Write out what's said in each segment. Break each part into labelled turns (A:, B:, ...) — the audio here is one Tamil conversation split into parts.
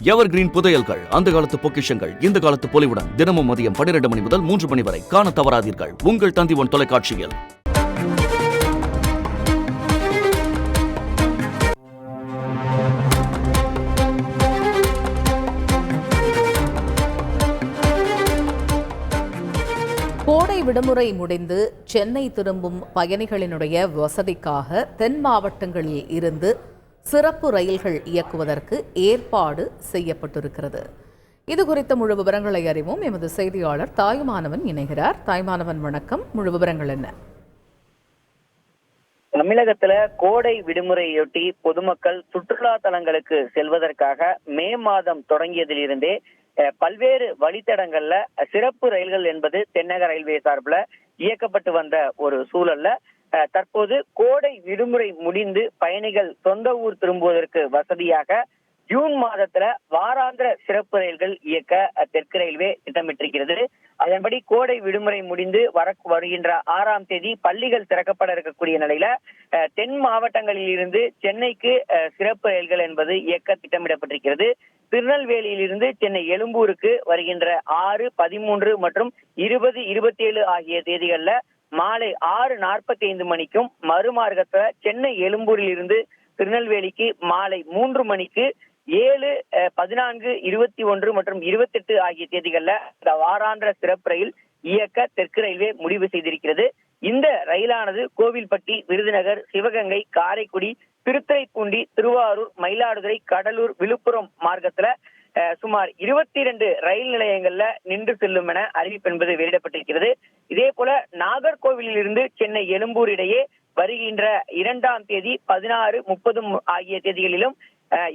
A: எவர் கிரீன் புதையல்கள், அந்த காலத்து பொக்கிஷங்கள் இந்த காலத்து பொலிவுடன் தினமும் மதியம் 12 மணி முதல் 3 மணி வரை காண தவறாதீர்கள். உங்கள் தந்திவன் தொலைக்காட்சியில்.
B: கோடை விடுமுறை முடிந்து சென்னை திரும்பும் பயணிகளினுடைய வசதிக்காக தென் மாவட்டங்களில் இருந்து சிறப்பு ரயில்கள் இயக்குவதற்கு ஏற்பாடு செய்யப்பட்டிருக்கிறது. இது குறித்த முழு விவரங்களை அறிவோம். எமது செய்தியாளர் தாயுமானவன் இணைகிறார். தாயுமானவன், வணக்கம். முழு விவரங்கள் என்ன?
C: தமிழகத்துல கோடை விடுமுறையொட்டி பொதுமக்கள் சுற்றுலா தலங்களுக்கு செல்வதற்காக மே மாதம் தொடங்கியதிலிருந்தே பல்வேறு வழித்தடங்கள்ல சிறப்பு ரயில்கள் என்பது தென்னக ரயில்வே சார்பில் இயக்கப்பட்டு வந்த ஒரு சூழல்ல தற்போது கோடை விடுமுறை முடிந்து பயணிகள் சொந்த ஊர் திரும்புவதற்கு வசதியாக ஜூன் மாதத்துல வாராந்திர சிறப்பு ரயில்கள் இயக்க தெற்கு ரயில்வே திட்டமிட்டிருக்கிறது. அதன்படி கோடை விடுமுறை முடிந்து வருகின்ற 6ஆம் தேதி பள்ளிகள் திறக்கப்பட இருக்கக்கூடிய நிலையில தென் மாவட்டங்களில் இருந்து சென்னைக்கு சிறப்பு ரயில்கள் என்பது இயக்க திட்டமிடப்பட்டிருக்கிறது. திருநெல்வேலியிலிருந்து சென்னை எழும்பூருக்கு வருகின்ற 6, 13 மற்றும் 20, 27 ஆகிய தேதிகள்ல மாலை 6:45 மணிக்கும், மறுமார்க்கத்துல சென்னை எழும்பூரில் இருந்து திருநெல்வேலிக்கு மாலை 3 மணிக்கு, 7, 14, 21 மற்றும் 28 ஆகிய தேதிகள்ல இந்த வாராந்திர சிறப்பு ரயில் இயக்க தெற்கு ரயில்வே முடிவு செய்திருக்கிறது. இந்த ரயிலானது கோவில்பட்டி, விருதுநகர், சிவகங்கை, காரைக்குடி, திருத்துறைப்பூண்டி, திருவாரூர், மயிலாடுதுறை, கடலூர், விழுப்புரம் மார்க்கத்துல சுமார் 22 ரயில் நிலையங்கள்ல நின்று செல்லும் என அறிவிப்பு என்பது வெளியிடப்பட்டிருக்கிறது. இதே போல நாகர்கோவிலில் இருந்து சென்னை எழும்பூர் இடையே வருகின்ற 2ஆம் தேதி, 16, 30 ஆகிய தேதிகளிலும்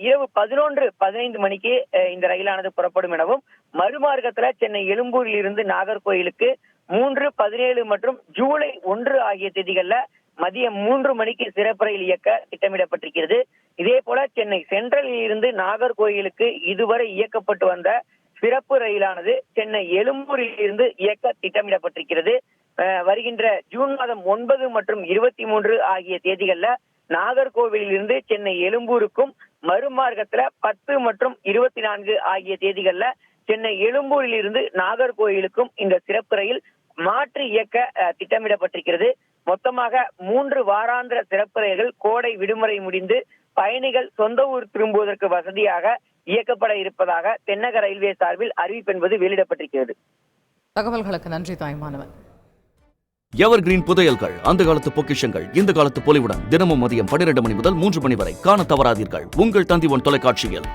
C: இரவு 11:15 மணிக்கு இந்த ரயிலானது புறப்படும் எனவும், மறுமார்க்கத்துல சென்னை எழும்பூரில் இருந்து நாகர்கோயிலுக்கு 3, 17 மற்றும் ஜூலை 1 ஆகிய தேதிகள்ல மதியம் 3 மணிக்கு சிறப்பு ரயில் இயக்க திட்டமிடப்பட்டிருக்கிறது. இதே போல சென்னை சென்ட்ரலில் இருந்து நாகர்கோயிலுக்கு இதுவரை இயக்கப்பட்டு வந்த சிறப்பு ரயிலானது சென்னை எழும்பூரில் இருந்து இயக்க திட்டமிடப்பட்டிருக்கிறது. வருகின்ற ஜூன் மாதம் 9 மற்றும் 23 ஆகிய தேதிகள்ல நாகர்கோவிலில் இருந்து சென்னை எழும்பூருக்கும், மறுமார்க்கத்துல 10 மற்றும் 24 ஆகிய தேதிகள்ல சென்னை எழும்பூரில் இருந்து நாகர்கோயிலுக்கும் இந்த சிறப்பு ரயில் மாற்றி இயக்க திட்டமிடப்பட்டிருக்கிறது. மொத்தமாக 3 வாராந்திர சிறப்பு ரயில்கள் கோடை விடுமுறை முடிந்து பயணிகள் சொந்த ஊர் திரும்புவதற்கு வசதியாக இயக்கப்பட இருப்பதாக தென்னக ரயில்வே சார்பில் அறிவிப்பு என்பது வெளியிடப்பட்டிருக்கிறது.
B: தகவல்களுக்கு நன்றி தாய்மானவன்.
A: எவர் கிரீன் புதையல்கள், அந்த காலத்து பொக்கிஷங்கள் இந்த காலத்து பொலிவுடன் தினமும் மதியம் 12 மணி முதல் 3 மணி வரை காண தவறாதீர்கள். உங்கள் தந்திவன் தொலைக்காட்சியில்.